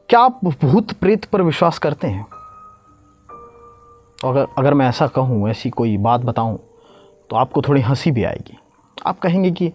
क्या आप भूत प्रेत पर विश्वास करते हैं? अगर मैं ऐसा कहूँ, ऐसी कोई बात बताऊँ, तो आपको थोड़ी हंसी भी आएगी। आप कहेंगे कि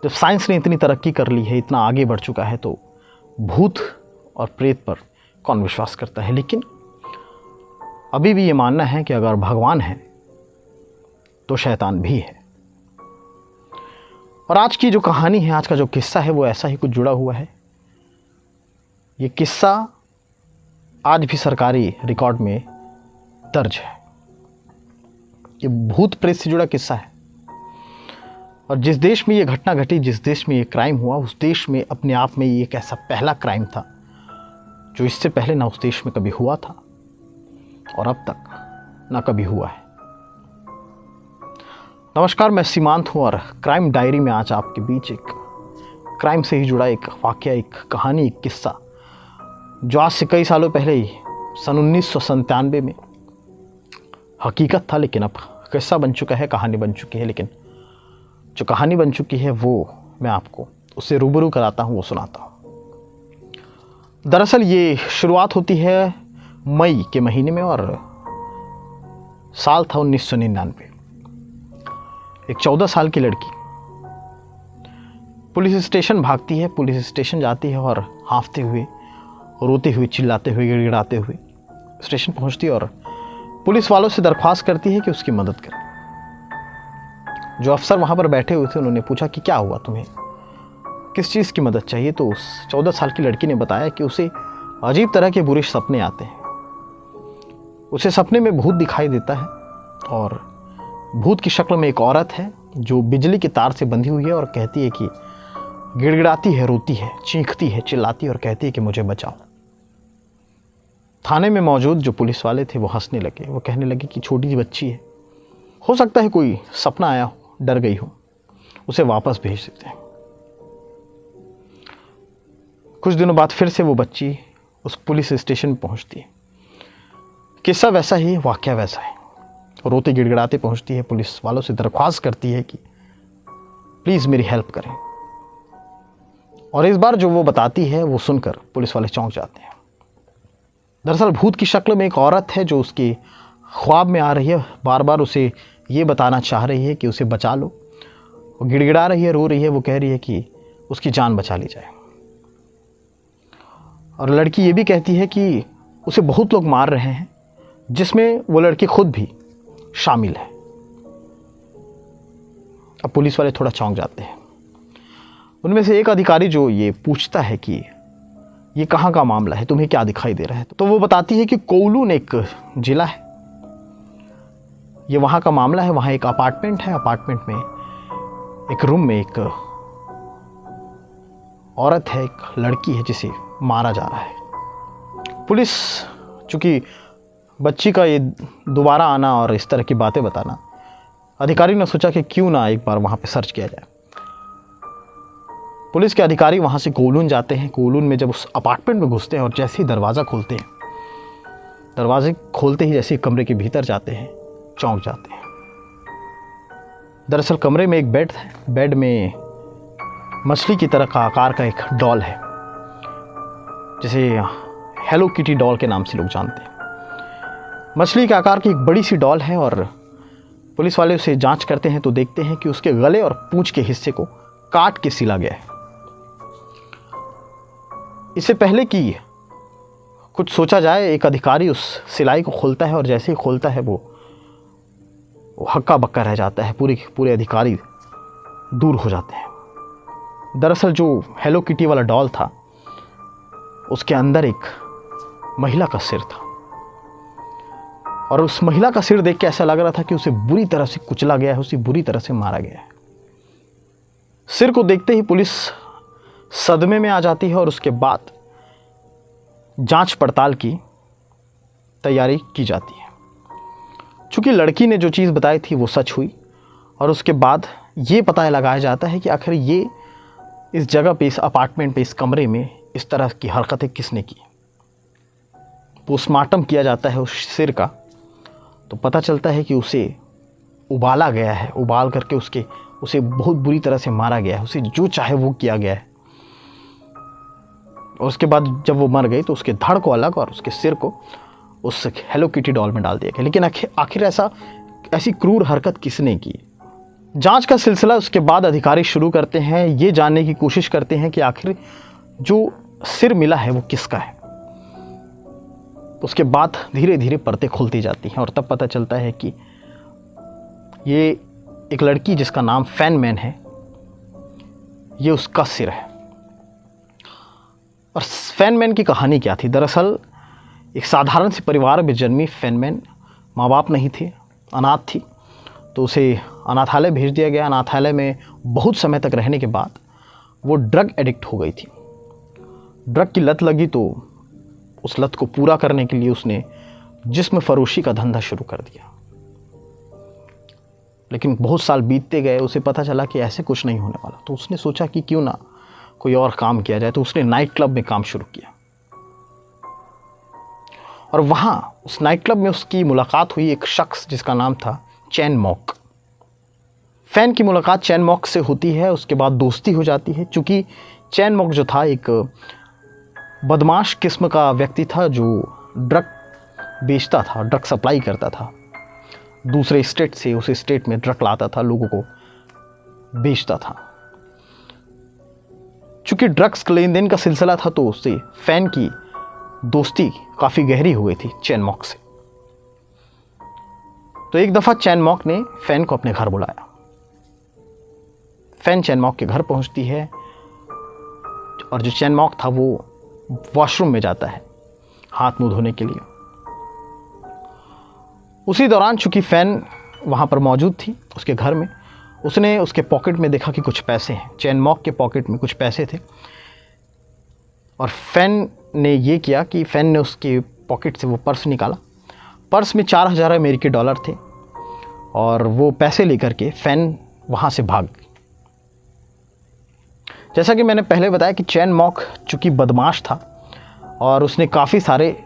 जब साइंस ने इतनी तरक्की कर ली है, इतना आगे बढ़ चुका है, तो भूत और प्रेत पर कौन विश्वास करता है। लेकिन अभी भी ये मानना है कि अगर भगवान है तो शैतान भी है। और आज की जो कहानी है, आज का जो किस्सा है, वो ऐसा ही कुछ जुड़ा हुआ है। ये किस्सा आज भी सरकारी रिकॉर्ड में दर्ज है। ये भूत प्रेत से जुड़ा किस्सा है। और जिस देश में ये घटना घटी, जिस देश में ये क्राइम हुआ, उस देश में अपने आप में ये एक ऐसा पहला क्राइम था जो इससे पहले ना उस देश में कभी हुआ था और अब तक ना कभी हुआ है। नमस्कार, मैं सीमांत हूँ और क्राइम डायरी में आज आपके बीच एक क्राइम से ही जुड़ा एक वाकया, एक कहानी, एक किस्सा जो आज से कई सालों पहले ही सन 1997 में हकीकत था, लेकिन अब किस्सा बन चुका है, कहानी बन चुकी है। लेकिन जो कहानी बन चुकी है वो मैं आपको उससे रूबरू कराता हूँ, वो सुनाता हूँ। दरअसल ये शुरुआत होती है मई के महीने में और साल था 1999। एक 14 साल की लड़की पुलिस स्टेशन भागती है, पुलिस स्टेशन जाती है और हांफते हुए, रोते हुए, चिल्लाते हुए, गिड़गिड़ाते हुए स्टेशन पहुंचती है और पुलिस वालों से दरख्वास्त करती है कि उसकी मदद करें। जो अफसर वहाँ पर बैठे हुए थे, उन्होंने पूछा कि क्या हुआ, तुम्हें किस चीज़ की मदद चाहिए। तो उस 14 साल की लड़की ने बताया कि उसे अजीब तरह के बुरे सपने आते हैं। उसे सपने में भूत दिखाई देता है और भूत की शक्ल में एक औरत है जो बिजली के तार से बंधी हुई है और कहती है कि गिड़गिड़ाती है, रोती है, चीखती है, चिल्लाती है और कहती है कि मुझे बचाओ। थाने में मौजूद जो पुलिस वाले थे वो हंसने लगे। वो कहने लगे कि छोटी सी बच्ची है, हो सकता है कोई सपना आया हो, डर गई हो, उसे वापस भेज देते हैं। कुछ दिनों बाद फिर से वो बच्ची उस पुलिस स्टेशन में पहुंचती है। किस्सा वैसा ही, वाकया वैसा है। रोते गिड़गिड़ाते पहुंचती है, पुलिस वालों से दरख्वास्त करती है कि प्लीज़ मेरी हेल्प करें। और इस बार जो वो बताती है वो सुनकर पुलिस वाले चौंक जाते हैं। दरअसल भूत की शक्ल में एक औरत है जो उसके ख्वाब में आ रही है, बार बार उसे ये बताना चाह रही है कि उसे बचा लो। वो गिड़गिड़ा रही है, रो रही है, वो कह रही है कि उसकी जान बचा ली जाए। और लड़की ये भी कहती है कि उसे बहुत लोग मार रहे हैं, जिसमें वो लड़की खुद भी शामिल है। अब पुलिस वाले थोड़ा चौंक जाते हैं। उनमें से एक अधिकारी जो ये पूछता है कि ये कहाँ का मामला है, तुम्हें क्या दिखाई दे रहा है, तो वो बताती है कि कोवलून एक जिला है, ये वहाँ का मामला है। वहाँ एक अपार्टमेंट है, अपार्टमेंट में एक रूम में एक औरत है, एक लड़की है जिसे मारा जा रहा है। पुलिस, चूँकि बच्ची का ये दोबारा आना और इस तरह की बातें बताना, अधिकारी ने सोचा कि क्यों ना एक बार वहाँ पे सर्च किया जाए। पुलिस के अधिकारी वहाँ से कोवलून जाते हैं। कोवलून में जब उस अपार्टमेंट में घुसते हैं और जैसे ही दरवाज़ा खोलते हैं, दरवाजे खोलते ही जैसे ही कमरे के भीतर जाते हैं, चौंक जाते हैं। दरअसल कमरे में एक बेड है, बेड में मछली की तरह का आकार का एक डॉल है, जिसे हेलो किटी डॉल के नाम से लोग जानते हैं। मछली के आकार की एक बड़ी सी डॉल है और पुलिस वाले उसे जांच करते हैं तो देखते हैं कि उसके गले और पूंछ के हिस्से को काट के सिला गया है। इससे पहले कि कुछ सोचा जाए, एक अधिकारी उस सिलाई को खोलता है और जैसे ही खोलता है वो हक्का बक्का रह जाता है। पूरे अधिकारी दूर हो जाते हैं। दरअसल जो हेलो किटी वाला डॉल था, उसके अंदर एक महिला का सिर था और उस महिला का सिर देख के ऐसा लग रहा था कि उसे बुरी तरह से कुचला गया है, उसे बुरी तरह से मारा गया है। सिर को देखते ही पुलिस सदमे में आ जाती है और उसके बाद जांच पड़ताल की तैयारी की जाती है। चूँकि लड़की ने जो चीज़ बताई थी वो सच हुई और उसके बाद ये पता लगाया जाता है कि आखिर ये इस जगह पे, इस अपार्टमेंट पे, इस कमरे में इस तरह की हरकतें किसने की। पोस्टमार्टम किया जाता है उस सिर का, तो पता चलता है कि उसे उबाला गया है, उबाल करके उसे बहुत बुरी तरह से मारा गया है, उसे जो चाहे वो किया गया है। और उसके बाद जब वो मर गई तो उसके धड़ को अलग और उसके सिर को उस हेलो किटी डॉल में डाल दिया गया। लेकिन आखिर ऐसी क्रूर हरकत किसने की? जांच का सिलसिला उसके बाद अधिकारी शुरू करते हैं, ये जानने की कोशिश करते हैं कि आखिर जो सिर मिला है वो किसका है। उसके बाद धीरे धीरे परतें खुलती जाती हैं और तब पता चलता है कि ये एक लड़की जिसका नाम फैन मैन है, ये उसका सिर है। और फैन मैन की कहानी क्या थी? दरअसल एक साधारण से परिवार में जन्मी फैन मैन, माँ बाप नहीं थे, अनाथ थी, तो उसे अनाथालय भेज दिया गया। अनाथालय में बहुत समय तक रहने के बाद वो ड्रग एडिक्ट हो गई थी। ड्रग की लत लगी तो उस लत को पूरा करने के लिए उसने जिस्म फरोशी का धंधा शुरू कर दिया। लेकिन बहुत साल बीतते गए, उसे पता चला कि ऐसे कुछ नहीं होने वाला, तो उसने सोचा कि क्यों ना कोई और काम किया जाए। तो उसने नाइट क्लब में काम शुरू किया और वहाँ उस नाइट क्लब में उसकी मुलाकात हुई एक शख्स जिसका नाम था चैन मॉक। फैन की मुलाकात चैन मॉक से होती है, उसके बाद दोस्ती हो जाती है। चूँकि चैन मॉक जो था एक बदमाश किस्म का व्यक्ति था जो ड्रग बेचता था, ड्रग सप्लाई करता था, दूसरे स्टेट से उस स्टेट में ड्रग लाता था, लोगों को बेचता था। चूँकि ड्रग्स का लेन देन का सिलसिला था तो उससे फैन की दोस्ती काफ़ी गहरी हो गई थी चैन मॉक से। तो एक दफ़ा चैन मॉक ने फैन को अपने घर बुलाया। फैन चैन मॉक के घर पहुंचती है और जो चैन मॉक था वो वॉशरूम में जाता है हाथ मुंह धोने के लिए। उसी दौरान चूंकि फैन वहाँ पर मौजूद थी उसके घर में, उसने उसके पॉकेट में देखा कि कुछ पैसे हैं। चैन मॉक के पॉकेट में कुछ पैसे थे और फैन ने ये किया कि फैन ने उसके पॉकेट से वो पर्स निकाला। पर्स में 4000 अमेरिकी डॉलर थे और वो पैसे लेकर के फैन वहाँ से भाग गई। जैसा कि मैंने पहले बताया कि चैन मॉक चूँकि बदमाश था और उसने काफ़ी सारे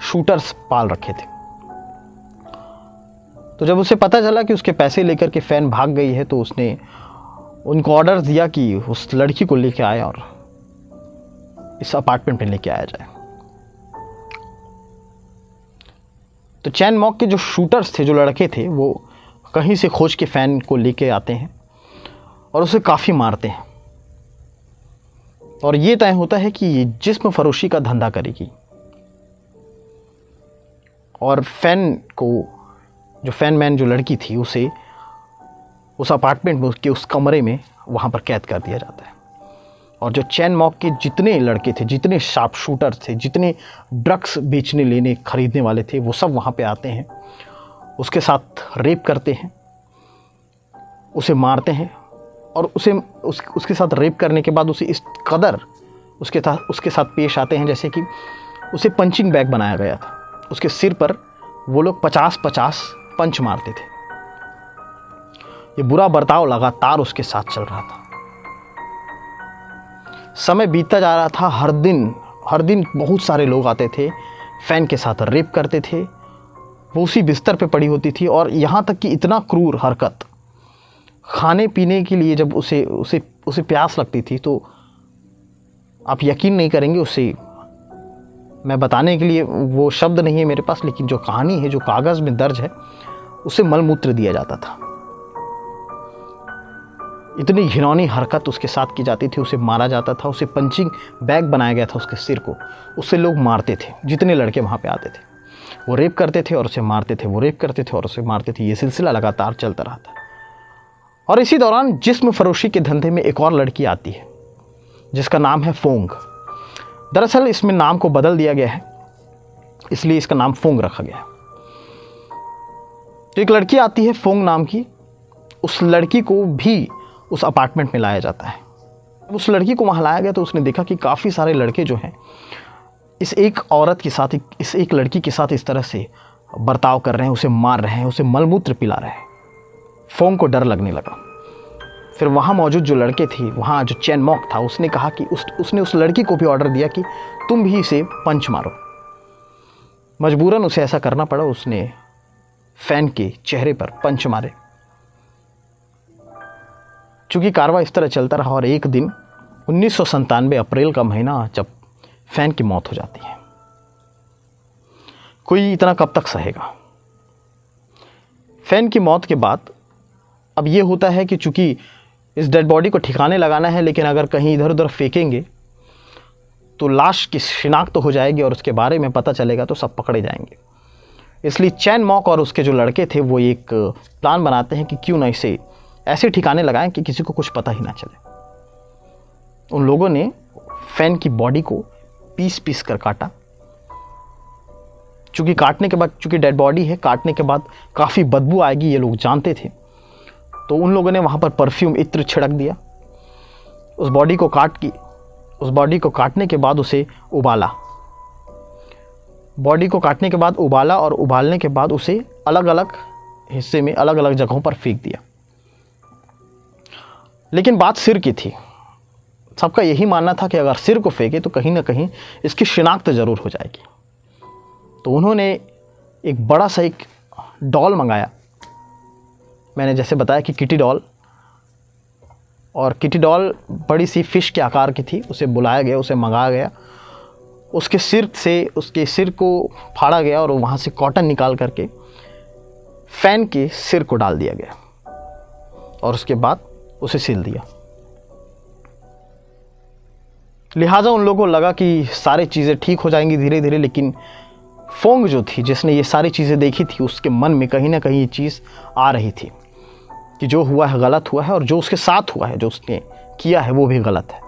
शूटर्स पाल रखे थे, तो जब उसे पता चला कि उसके पैसे लेकर के फ़ैन भाग गई है तो उसने उनको ऑर्डर दिया कि उस लड़की को लेके आए और इस अपार्टमेंट में लेके आया जाए। तो चैन मॉक के जो शूटर्स थे, जो लड़के थे, वो कहीं से खोज के फ़ैन को लेके आते हैं और उसे काफ़ी मारते हैं और ये तय होता है कि ये जिस्म फरोशी का धंधा करेगी। और फैन को, जो फैन मैन जो लड़की थी, उसे उस अपार्टमेंट में उसके उस कमरे में वहाँ पर कैद कर दिया जाता है। और जो चैन मॉक के जितने लड़के थे, जितने शार्प शूटर थे, जितने ड्रग्स बेचने लेने खरीदने वाले थे, वो सब वहाँ पे आते हैं, उसके साथ रेप करते हैं, उसे मारते हैं और उसके साथ रेप करने के बाद उसे इस कदर उसके साथ पेश आते हैं जैसे कि उसे पंचिंग बैग बनाया गया था। उसके सिर पर वो लोग 50-50 पंच मारते थे। ये बुरा बर्ताव लगातार उसके साथ चल रहा था। समय बीतता जा रहा था। हर दिन बहुत सारे लोग आते थे, फैन के साथ रेप करते थे। वो उसी बिस्तर पे पड़ी होती थी और यहाँ तक कि इतना क्रूर हरकत, खाने पीने के लिए जब उसे प्यास लगती थी तो आप यकीन नहीं करेंगे, उसे मैं बताने के लिए वो शब्द नहीं है मेरे पास, लेकिन जो कहानी है, जो कागज़ में दर्ज है, उसे मलमूत्र दिया जाता था। इतनी घिनौनी हरकत उसके साथ की जाती थी। उसे मारा जाता था, उसे पंचिंग बैग बनाया गया था उसके सिर को, उससे लोग मारते थे। जितने लड़के वहाँ पे आते थे वो रेप करते थे और उसे मारते थे, वो रेप करते थे और उसे मारते थे। ये सिलसिला लगातार चलता रहा था। और इसी दौरान जिस्म फरोशी के धंधे में एक और लड़की आती है जिसका नाम है फोंग। दरअसल इसमें नाम को बदल दिया गया है, इसलिए इसका नाम फोंग रखा गया है। तो एक लड़की आती है फोंग नाम की, उस लड़की को भी उस अपार्टमेंट में लाया जाता है। उस लड़की को वहाँ लाया गया तो उसने देखा कि काफ़ी सारे लड़के जो हैं इस एक औरत के साथ, इस एक लड़की के साथ इस तरह से बर्ताव कर रहे हैं, उसे मार रहे हैं, उसे मलमूत्र पिला रहे हैं। फोंग को डर लगने लगा। फिर वहाँ मौजूद जो लड़के थे, वहाँ जो चैन मॉक था, उसने कहा कि उसने उस लड़की को भी ऑर्डर दिया कि तुम भी इसे पंच मारो। मजबूरन उसे ऐसा करना पड़ा। उसने फैन के चेहरे पर पंच मारे। चूँकि कारवां इस तरह चलता रहा और एक दिन 1997 अप्रैल का महीना जब फैन की मौत हो जाती है। कोई इतना कब तक सहेगा? फैन की मौत के बाद अब ये होता है कि चूंकि इस डेड बॉडी को ठिकाने लगाना है, लेकिन अगर कहीं इधर उधर फेंकेंगे तो लाश की शिनाख्त तो हो जाएगी और उसके बारे में पता चलेगा तो सब पकड़े जाएंगे। इसलिए चैन मॉक और उसके जो लड़के थे वो एक प्लान बनाते हैं कि क्यों ना इसे ऐसे ठिकाने लगाएं कि किसी को कुछ पता ही ना चले। उन लोगों ने फैन की बॉडी को पीस पीस कर काटा। चूंकि काटने के बाद, चूंकि डेड बॉडी है, काटने के बाद काफ़ी बदबू आएगी, ये लोग जानते थे, तो उन लोगों ने वहाँ पर परफ्यूम इत्र छिड़क दिया। उस बॉडी को काटने के बाद उसे उबाला। बॉडी को काटने के बाद उबाला और उबालने के बाद उसे अलग अलग हिस्से में, अलग अलग जगहों पर फेंक दिया। लेकिन बात सिर की थी। सबका यही मानना था कि अगर सिर को फेंके तो कहीं ना कहीं इसकी शिनाख्त ज़रूर हो जाएगी। तो उन्होंने एक बड़ा सा एक डॉल मंगाया। मैंने जैसे बताया कि किटी डॉल, और किटी डॉल बड़ी सी फिश के आकार की थी। उसे बुलाया गया, उसे मंगाया गया। उसके सिर को फाड़ा गया और वहाँ से कॉटन निकाल करके फैन के सिर को डाल दिया गया और उसके बाद उसे सिल दिया। लिहाजा उन लोगों को लगा कि सारी चीज़ें ठीक हो जाएंगी धीरे धीरे, लेकिन फोंग जो थी, जिसने ये सारी चीज़ें देखी थी, उसके मन में कहीं ना कहीं ये चीज़ आ रही थी कि जो हुआ है गलत हुआ है और जो उसके साथ हुआ है, जो उसने किया है, वो भी गलत है।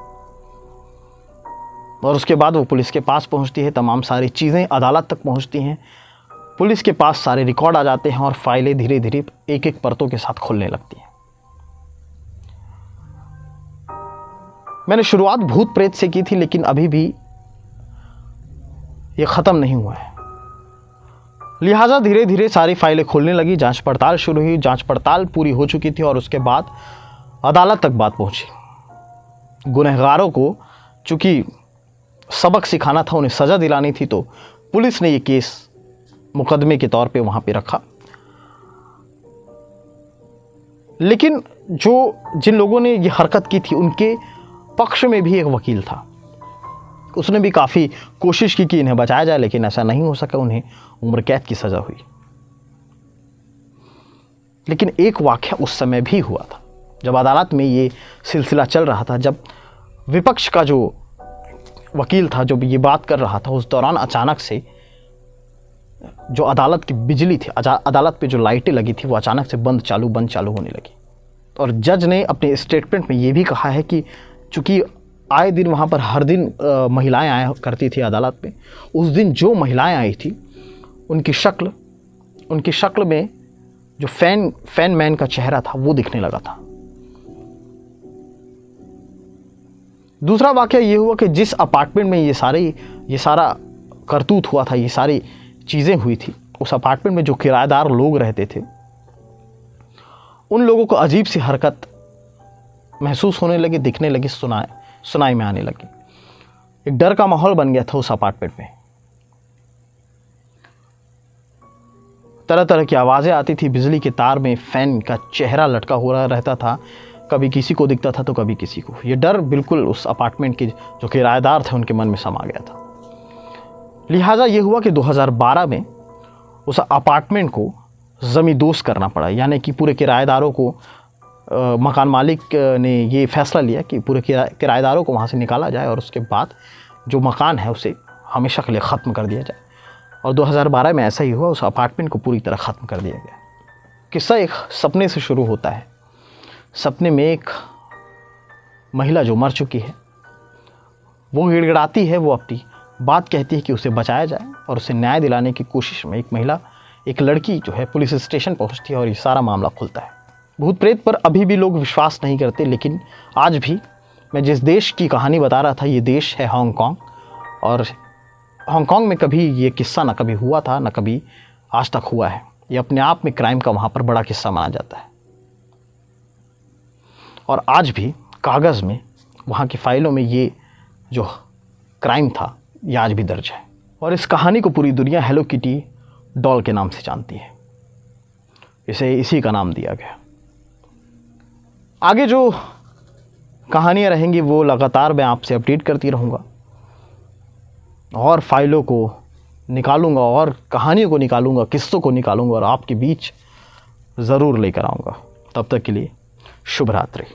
और उसके बाद वो पुलिस के पास पहुंचती है। तमाम सारी चीज़ें अदालत तक पहुंचती हैं। पुलिस के पास सारे रिकॉर्ड आ जाते हैं और फाइलें धीरे धीरे एक एक परतों के साथ खुलने लगती हैं। मैंने शुरुआत भूत प्रेत से की थी, लेकिन अभी भी ये ख़त्म नहीं हुआ है। लिहाजा धीरे धीरे सारी फाइलें खुलने लगी, जांच पड़ताल शुरू हुई। जांच पड़ताल पूरी हो चुकी थी और उसके बाद अदालत तक बात पहुंची। गुनहगारों को चूंकि सबक सिखाना था, उन्हें सज़ा दिलानी थी, तो पुलिस ने ये केस मुकदमे के तौर पे वहाँ पे रखा। लेकिन जिन लोगों ने ये हरकत की थी, उनके पक्ष में भी एक वकील था। उसने भी काफ़ी कोशिश की कि इन्हें बचाया जाए, लेकिन ऐसा नहीं हो सका। उन्हें उम्र कैद की सज़ा हुई। लेकिन एक वाक़या उस समय भी हुआ था जब अदालत में ये सिलसिला चल रहा था, जब विपक्ष का जो वकील था, जो ये बात कर रहा था, उस दौरान अचानक से जो अदालत की बिजली थी, अदालत पे जो लाइटें लगी थी, वो अचानक से बंद चालू होने लगी। और जज ने अपने स्टेटमेंट में ये भी कहा है कि चूँकि आए दिन वहाँ पर हर दिन महिलाएं आया करती थी अदालत में, उस दिन जो महिलाएं आई थी उनकी शक्ल में जो फैन मैन का चेहरा था वो दिखने लगा था। दूसरा वाक़या ये हुआ कि जिस अपार्टमेंट में ये सारा करतूत हुआ था, ये सारी चीज़ें हुई थी, उस अपार्टमेंट में जो किराएदार लोग रहते थे, उन लोगों को अजीब सी हरकत महसूस होने लगी, दिखने लगी, सुनाई में आने लगी। एक डर का माहौल बन गया था उस अपार्टमेंट में। तरह तरह की आवाज़ें आती थी। बिजली के तार में फैन का चेहरा लटका हुआ रहता था। कभी किसी को दिखता था तो कभी किसी को। ये डर बिल्कुल उस अपार्टमेंट के जो किराएदार थे उनके मन में समा गया था। लिहाजा ये हुआ कि 2012 में उस अपार्टमेंट को ज़मींदोज़ करना पड़ा, यानी कि पूरे किराएदारों को मकान मालिक ने ये फ़ैसला लिया कि पूरे किराएदारों को वहाँ से निकाला जाए और उसके बाद जो मकान है उसे हमेशा के लिए ख़त्म कर दिया जाए। और 2012 में ऐसा ही हुआ, उस अपार्टमेंट को पूरी तरह ख़त्म कर दिया गया। किस्सा एक सपने से शुरू होता है। सपने में एक महिला जो मर चुकी है वो गिड़गिड़ाती है, वो अपनी बात कहती है कि उसे बचाया जाए, और उसे न्याय दिलाने की कोशिश में एक लड़की जो है पुलिस स्टेशन पहुंचती है और ये सारा मामला खुलता है। भूत प्रेत पर अभी भी लोग विश्वास नहीं करते, लेकिन आज भी मैं जिस देश की कहानी बता रहा था, ये देश है हांगकांग। और हांगकांग में कभी ये किस्सा ना कभी हुआ था, ना कभी आज तक हुआ है। ये अपने आप में क्राइम का वहाँ पर बड़ा किस्सा माना जाता है। और आज भी कागज़ में, वहाँ की फाइलों में ये जो क्राइम था ये आज भी दर्ज है। और इस कहानी को पूरी दुनिया हेलो किटी डॉल के नाम से जानती है। इसे इसी का नाम दिया गया। आगे जो कहानियाँ रहेंगी वो लगातार मैं आपसे अपडेट करती रहूँगा। और फाइलों को निकालूंगा और कहानियों को निकालूंगा, किस्सों को निकालूंगा और आपके बीच ज़रूर लेकर आऊँगा। तब तक के लिए शुभ रात्रि।